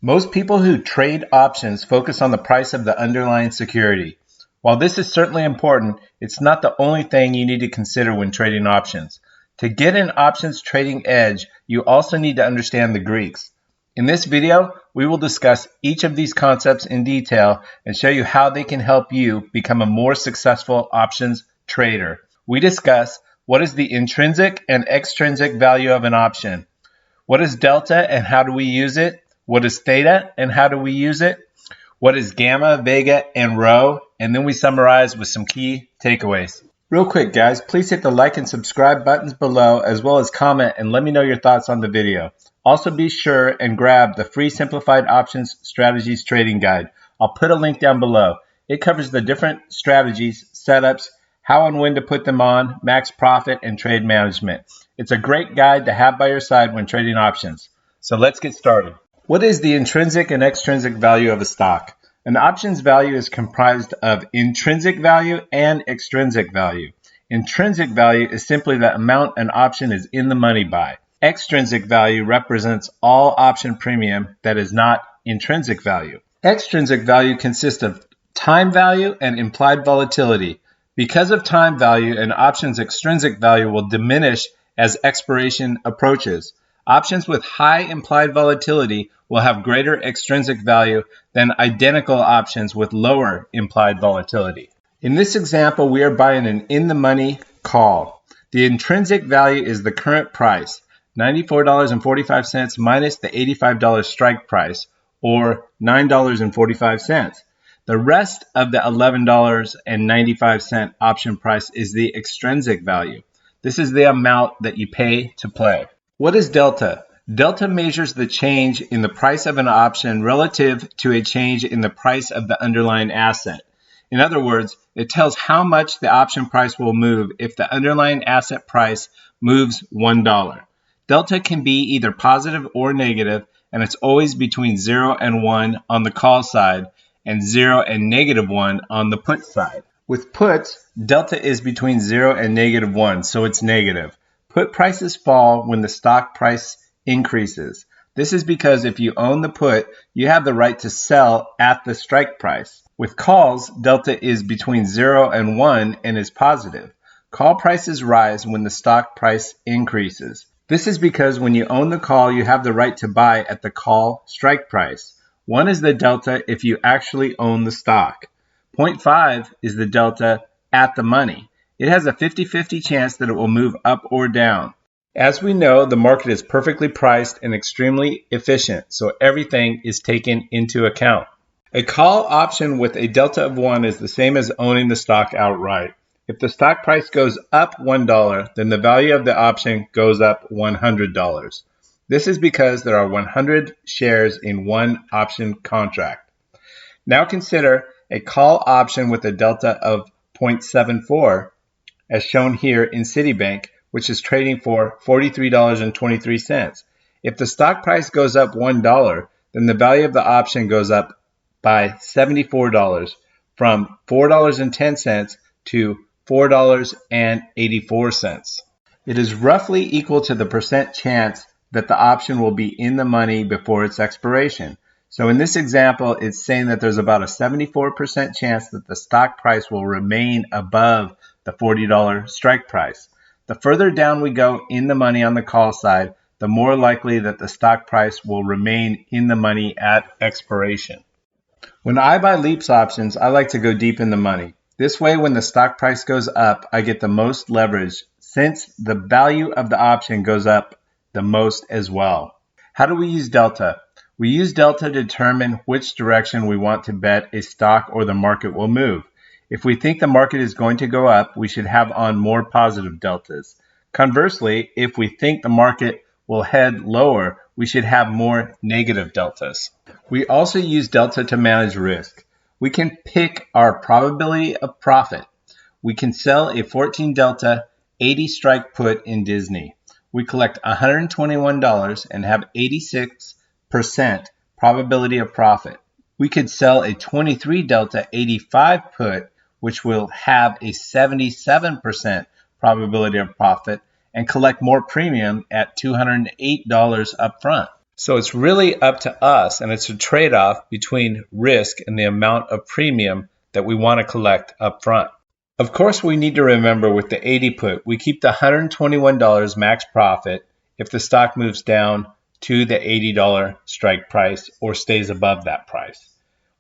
Most people who trade options focus on the price of the underlying security. While this is certainly important, it's not the only thing you need to consider when trading options. To get an options trading edge, you also need to understand the Greeks. In this video, we will discuss each of these concepts in detail and show you how they can help you become a more successful options trader. We discuss what is the intrinsic and extrinsic value of an option, what is delta and how do we use it, what is theta and how do we use it, what is gamma, vega, and rho, and then we summarize with some key takeaways. Real quick guys, please hit the like and subscribe buttons below as well as comment and let me know your thoughts on the video. Also be sure and grab the free Simplified Options Strategies Trading Guide. I'll put a link down below. It covers the different strategies, setups, how and when to put them on, max profit, and trade management. It's a great guide to have by your side when trading options. So let's get started. What is the intrinsic and extrinsic value of a stock? An option's value is comprised of intrinsic value and extrinsic value. Intrinsic value is simply the amount an option is in the money by. Extrinsic value represents all option premium that is not intrinsic value. Extrinsic value consists of time value and implied volatility. Because of time value, an option's extrinsic value will diminish as expiration approaches. Options with high implied volatility will have greater extrinsic value than identical options with lower implied volatility. In this example, we are buying an in-the-money call. The intrinsic value is the current price, $94.45 minus the $85 strike price, or $9.45. The rest of the $11.95 option price is the extrinsic value. This is the amount that you pay to play. What is delta? Delta measures the change in the price of an option relative to a change in the price of the underlying asset. In other words, it tells how much the option price will move if the underlying asset price moves $1. Delta can be either positive or negative, and it's always between 0 and 1 on the call side and 0 and negative 1 on the put side. With puts, delta is between 0 and negative 1, so it's negative. Put prices fall when the stock price increases. This is because if you own the put, you have the right to sell at the strike price. With calls, delta is between 0 and 1 and is positive. Call prices rise when the stock price increases. This is because when you own the call, you have the right to buy at the call strike price. 1 is the delta if you actually own the stock. 0.5 is the delta at the money. It has a 50-50 chance that it will move up or down. As we know, the market is perfectly priced and extremely efficient, so everything is taken into account. A call option with a delta of 1 is the same as owning the stock outright. If the stock price goes up $1, then the value of the option goes up $100. This is because there are 100 shares in one option contract. Now consider a call option with a delta of 0.74, as shown here in Citibank, which is trading for $43.23. If the stock price goes up $1, then the value of the option goes up by $74 from $4.10 to $4.84. It is roughly equal to the percent chance that the option will be in the money before its expiration. So in this example, it's saying that there's about a 74% chance that the stock price will remain above the $40 strike price. The further down we go in the money on the call side, the more likely that the stock price will remain in the money at expiration. When I buy leaps options, I like to go deep in the money. This way, when the stock price goes up, I get the most leverage since the value of the option goes up the most as well. How do we use delta? We use delta to determine which direction we want to bet a stock or the market will move. If we think the market is going to go up, we should have on more positive deltas. Conversely, if we think the market will head lower, we should have more negative deltas. We also use delta to manage risk. We can pick our probability of profit. We can sell a 14 delta 80 strike put in Disney. We collect $121 and have 86% probability of profit. We could sell a 23 delta 85 put, which will have a 77% probability of profit and collect more premium at $208 up front. So it's really up to us, and it's a trade-off between risk and the amount of premium that we want to collect up front. Of course, we need to remember with the 80 put, we keep the $121 max profit if the stock moves down to the $80 strike price or stays above that price.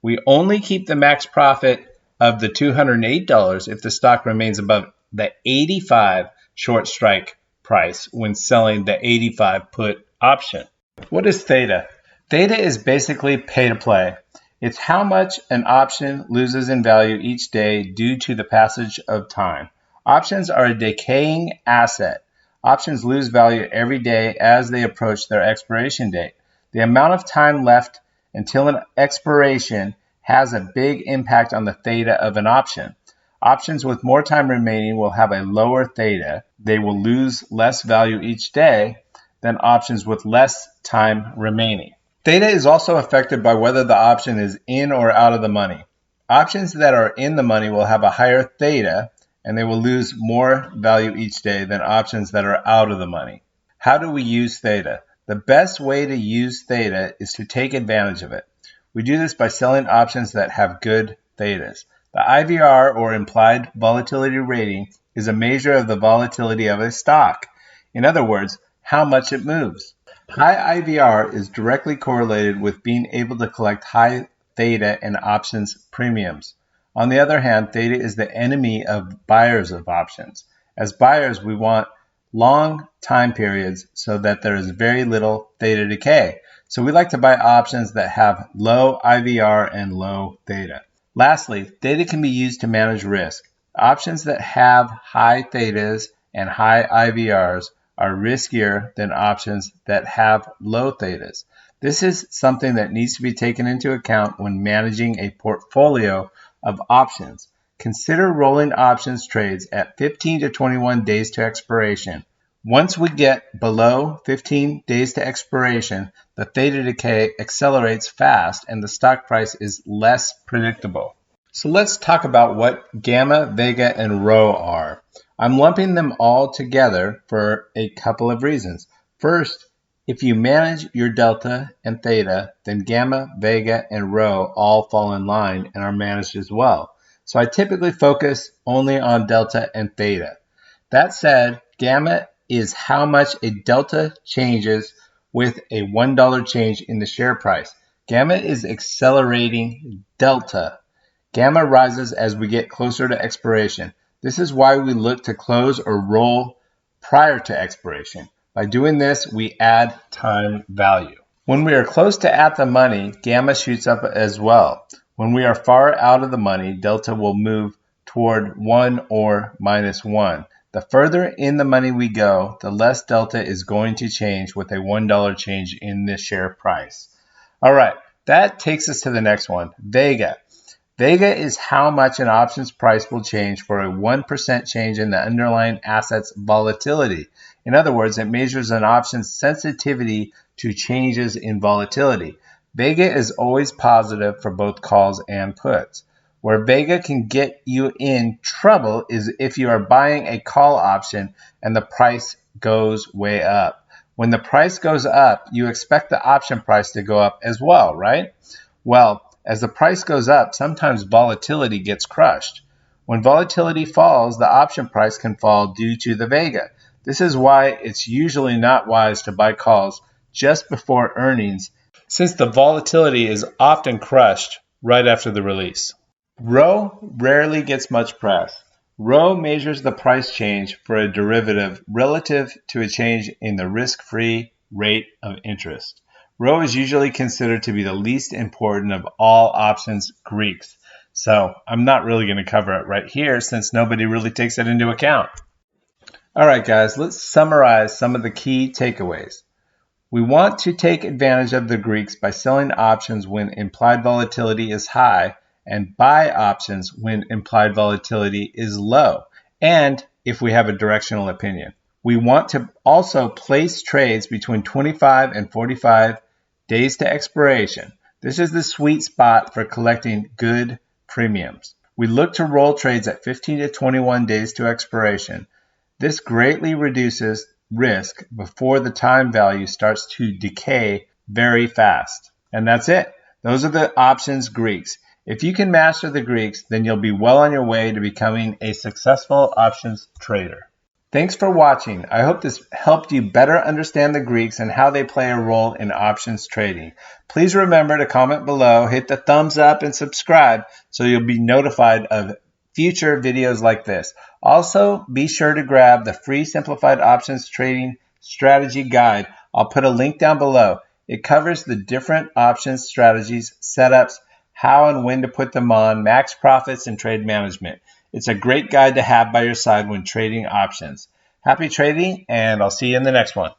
We only keep the max profit of the $208 if the stock remains above the 85 short strike price when selling the 85 put option. What is Theta? Theta is basically pay to play. It's how much an option loses in value each day due to the passage of time. Options are a decaying asset. Options lose value every day as they approach their expiration date. The amount of time left until an expiration has a big impact on the theta of an option. Options with more time remaining will have a lower theta. They will lose less value each day than options with less time remaining. Theta is also affected by whether the option is in or out of the money. Options that are in the money will have a higher theta, and they will lose more value each day than options that are out of the money. How do we use theta? The best way to use theta is to take advantage of it. We do this by selling options that have good thetas. The IVR, or implied volatility rating, is a measure of the volatility of a stock. In other words, how much it moves. High IVR is directly correlated with being able to collect high theta and options premiums. On the other hand, theta is the enemy of buyers of options. As buyers, we want long time periods so that there is very little theta decay. So we like to buy options that have low IVR and low theta. Lastly, theta can be used to manage risk. Options that have high thetas and high IVRs are riskier than options that have low thetas. This is something that needs to be taken into account when managing a portfolio of options. Consider rolling options trades at 15 to 21 days to expiration. Once we get below 15 days to expiration, the theta decay accelerates fast and the stock price is less predictable. So let's talk about what gamma, vega, and rho are. I'm lumping them all together for a couple of reasons. First, if you manage your delta and theta, then gamma, vega, and rho all fall in line and are managed as well. So I typically focus only on delta and theta. That said, gamma is how much a delta changes with a $1 change in the share price. Gamma is accelerating delta. Gamma rises as we get closer to expiration. This is why we look to close or roll prior to expiration. By doing this, we add time value. When we are close to at the money, gamma shoots up as well. When we are far out of the money, delta will move toward 1 or -1. The further in the money we go, the less delta is going to change with a $1 change in the share price. All right, that takes us to the next one, Vega. Vega is how much an option's price will change for a 1% change in the underlying asset's volatility. In other words, it measures an option's sensitivity to changes in volatility. Vega is always positive for both calls and puts. Where Vega can get you in trouble is if you are buying a call option and the price goes way up. When the price goes up, you expect the option price to go up as well, right? Well, as the price goes up, sometimes volatility gets crushed. When volatility falls, the option price can fall due to the Vega. This is why it's usually not wise to buy calls just before earnings, since the volatility is often crushed right after the release. Rho rarely gets much press. Rho measures the price change for a derivative relative to a change in the risk-free rate of interest. Rho is usually considered to be the least important of all options Greeks, so I'm not really going to cover it right here since nobody really takes it into account. All right, guys, let's summarize some of the key takeaways. We want to take advantage of the Greeks by selling options when implied volatility is high and buy options when implied volatility is low, and if we have a directional opinion. We want to also place trades between 25 and 45 days to expiration. This is the sweet spot for collecting good premiums. We look to roll trades at 15 to 21 days to expiration. This greatly reduces risk before the time value starts to decay very fast. And that's it. Those are the options Greeks. If you can master the Greeks, then you'll be well on your way to becoming a successful options trader. Thanks for watching. I hope this helped you better understand the Greeks and how they play a role in options trading. Please remember to comment below, hit the thumbs up, and subscribe so you'll be notified of future videos like this. Also, be sure to grab the free Simplified Options Trading Strategy Guide. I'll put a link down below. It covers the different options strategies, setups, how and when to put them on, max profits, and trade management. It's a great guide to have by your side when trading options. Happy trading, and I'll see you in the next one.